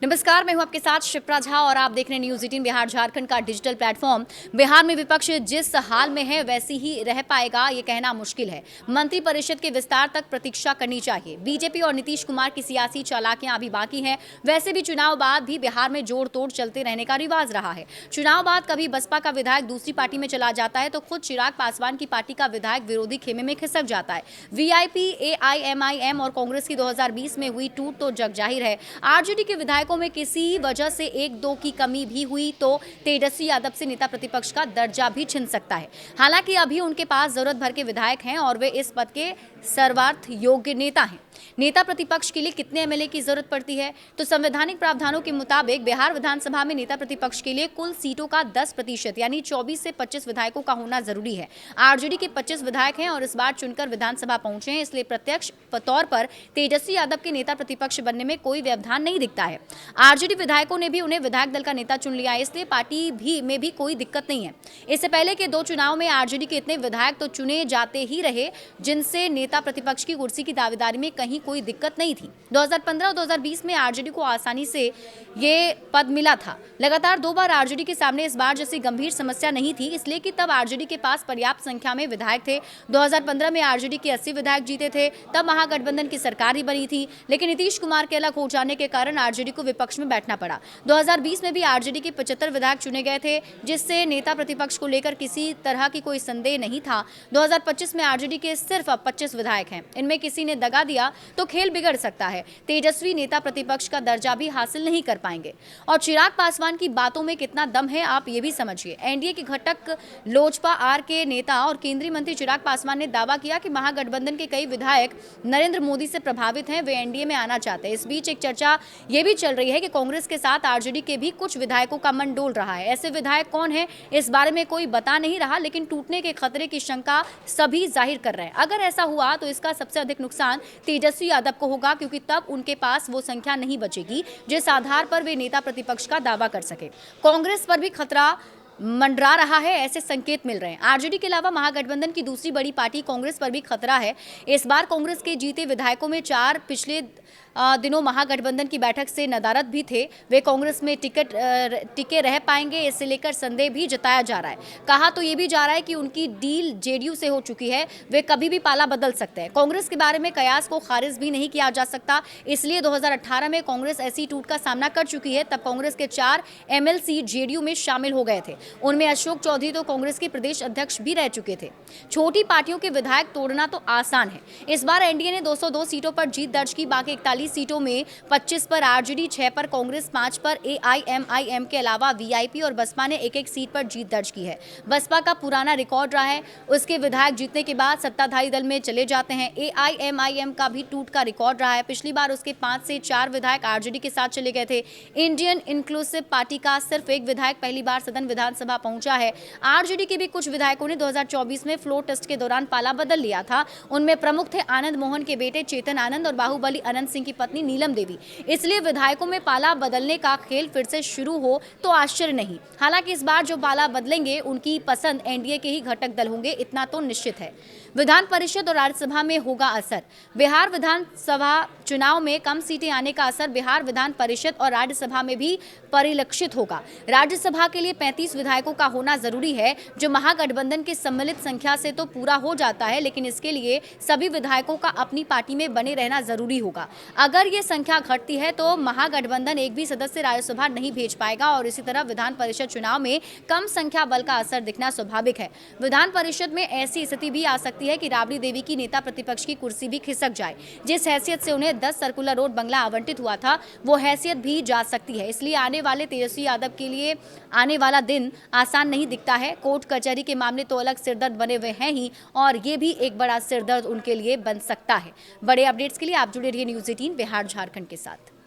नमस्कार, मैं हूं आपके साथ शिप्रा झा और आप देख रहे हैं न्यूज़ 18 बिहार झारखंड का डिजिटल प्लेटफॉर्म। बिहार में विपक्ष जिस हाल में है वैसी ही रह पाएगा ये कहना मुश्किल है। मंत्री परिषद के विस्तार तक प्रतीक्षा करनी चाहिए। बीजेपी और नीतीश कुमार की सियासी चालाकियां अभी बाकी हैं। वैसे भी चुनाव बाद भी बिहार में जोड़ तोड़ चलते रहने का रिवाज रहा है। चुनाव बाद कभी बसपा का विधायक दूसरी पार्टी में चला जाता है तो खुद चिराग पासवान की पार्टी का विधायक विरोधी खेमे में खिसक जाता है। वीआईपी, एआईएमआईएम और कांग्रेस की 2020 में हुई टूट तो जग जाहिर है। आरजेडी के विधायकों में किसी वजह से एक दो की कमी भी हुई तो तेजस्वी यादव से नेता प्रतिपक्ष का दर्जा भी छिन सकता है। हालांकि अभी उनके पास जरूरत भर के विधायक हैं और वे इस पद के सर्वार्थ योग्य नेता हैं। नेता प्रतिपक्ष के लिए कितने एमएलए की जरूरत पड़ती है? तो संवैधानिक प्रावधानों के मुताबिक बिहार विधानसभा में नेता प्रतिपक्ष के लिए कुल सीटों का 10% यानी 24 से 25 विधायकों का होना जरूरी है। आरजेडी के 25 विधायक हैं और इस बार चुनकर विधानसभा पहुंचे हैं, इसलिए प्रत्यक्ष तौर पर तेजस्वी यादव के नेता प्रतिपक्ष बनने में कोई व्यवधान नहीं दिखता है। आरजेडी विधायकों ने भी उन्हें विधायक दल का नेता चुन लिया है, इसलिए पार्टी में भी कोई दिक्कत नहीं है। इससे पहले के 2 चुनाव में आरजेडी के इतने विधायक तो चुने जाते ही रहे जिनसे नेता प्रतिपक्ष की कुर्सी की दावेदारी में कहीं कोई दिक्कत नहीं थी। 2015 और 2020 में आरजेडी को आसानी से ये पद मिला था। लगातार 2 बार आरजेडी के सामने इस बार जैसी गंभीर समस्या नहीं थी, इसलिए कि तब आरजेडी के पास पर्याप्त संख्या में विधायक थे। 2015 में आरजेडी के 80 विधायक जीते थे, तब महागठबंधन की सरकार ही बनी थी, लेकिन नीतीश कुमार के अलग हो जाने के कारण आरजेडी को विपक्ष में बैठना पड़ा। 2020 में भी आरजेडी के 75 विधायक चुने गए थे, जिससे नेता प्रतिपक्ष को लेकर किसी तरह की कोई संदेह नहीं था। 2025 में आरजेडी के सिर्फ 25 विधायक हैं। इनमें किसी ने दगा दिया तो खेल बिगड़ सकता है। तेजस्वी नेता प्रतिपक्ष का दर्जा भी हासिल नहीं कर पाएंगे। और चिराग पासवान की बातों में कितना दम है आप ये भी समझिए। एनडीए के घटक लोजपा आर के नेता और केंद्रीय मंत्री चिराग पासवान ने दावा किया कि महागठबंधन के कई विधायक नरेंद्र मोदी से प्रभावित हैं, वे एनडीए में आना चाहते हैं। इस बीच एक चर्चा ये भी चल रही है कि कांग्रेस के साथ आरजेडी के भी कुछ विधायकों का मन डोल रहा है। ऐसे विधायक कौन है इस बारे में कोई बता नहीं रहा, लेकिन टूटने के खतरे की शंका सभी जाहिर कर रहे हैं। अगर ऐसा हुआ तो इसका सबसे अधिक नुकसान तेजस्वी यादव को होगा, क्योंकि तब उनके पास वो संख्या नहीं बचेगी जिस आधार पर वे नेता प्रतिपक्ष का दावा कर सके। कांग्रेस पर भी खतरा मंडरा रहा है, ऐसे संकेत मिल रहे हैं। आरजेडी के अलावा महागठबंधन की दूसरी बड़ी पार्टी कांग्रेस पर भी खतरा है। इस बार कांग्रेस के जीते विधायकों में 4 पिछले दिनों महागठबंधन की बैठक से नदारद भी थे। वे कांग्रेस में टिके रह पाएंगे, इसे लेकर संदेह भी जताया जा रहा है। कहा तो ये भी जा रहा है कि उनकी डील जेडीयू से हो चुकी है, वे कभी भी पाला बदल सकते हैं। कांग्रेस के बारे में कयास को खारिज भी नहीं किया जा सकता, इसलिए 2018 में कांग्रेस ऐसी टूट का सामना कर चुकी है। तब कांग्रेस के 4 एमएलसी जेडीयू में शामिल हो गए थे। उनमें अशोक चौधरी तो कांग्रेस के प्रदेश अध्यक्ष भी रह चुके थे। छोटी पार्टियों के विधायक तोड़ना तो आसान है। इस बार एनडीए ने 202 सीटों पर जीत दर्ज की। बाकी 41 सीटों में 25 पर आरजेडी, 6 पर कांग्रेस, 5 पर एआईएमआईएम के अलावा वीआईपी और बसपा ने एक-एक सीट पर जीत दर्ज की है। बसपा का पुराना रिकॉर्ड रहा है, उसके विधायक जीतने के बाद सत्ताधारी दल में चले जाते हैं। एआईएमआईएम का भी टूट का रिकॉर्ड रहा है। पिछली बार उसके 5 से 4 विधायक आरजेडी के साथ चले गए थे। इंडियन इंक्लूसिव पार्टी का सिर्फ एक विधायक पहली बार सदन विधानसभा पहुंचा है। आरजेडी के भी कुछ विधायकों ने 2024 में फ्लोर टेस्ट के दौरान पाला बदल लिया था। उनमें प्रमुख थे आनंद मोहन के बेटे चेतन आनंद और बाहुबली अनंत सिंह की पत्नी नीलम देवी। इसलिए विधायकों में पाला बदलने का खेल फिर से शुरू हो तो आश्चर्य नहीं। हालांकि इस बार जो पाला बदलेंगे उनकी पसंद एनडीए के ही घटक दल होंगे, इतना तो निश्चित है। विधान परिषद और राज्यसभा में होगा असर। बिहार विधानसभा चुनाव में कम सीटें आने का असर बिहार विधान परिषद और राज्यसभा में भी परिलक्षित होगा। राज्यसभा के लिए 35 विधायकों का होना जरूरी है, जो महागठबंधन की सम्मिलित संख्या से तो पूरा हो जाता है, लेकिन इसके लिए सभी विधायकों का अपनी पार्टी में बने रहना जरूरी होगा। अगर ये संख्या घटती है तो महागठबंधन एक भी सदस्य राज्यसभा नहीं भेज पाएगा और इसी तरह विधान परिषद चुनाव में कम संख्या बल का असर दिखना स्वाभाविक है। विधान परिषद में ऐसी स्थिति भी आ सकती है कि राबड़ी देवी की नेता प्रतिपक्ष की कुर्सी भी खिसक जाए। जिस हैसियत से उन्हें 10 सर्कुलर रोड बंगला आवंटित हुआ था, वो हैसियत भी जा सकती है। इसलिए आने वाले तेजस्वी यादव के लिए आने वाला दिन आसान नहीं दिखता है। कोर्ट कचहरी के मामले तो अलग सिरदर्द बने हुए हैं ही, और ये भी एक बड़ा सिरदर्द उनके लिए बन सकता है। बड़े अपडेट्स के लिए आप जुड़े रहिए न्यूज़ 18 बिहार झारखंड के साथ।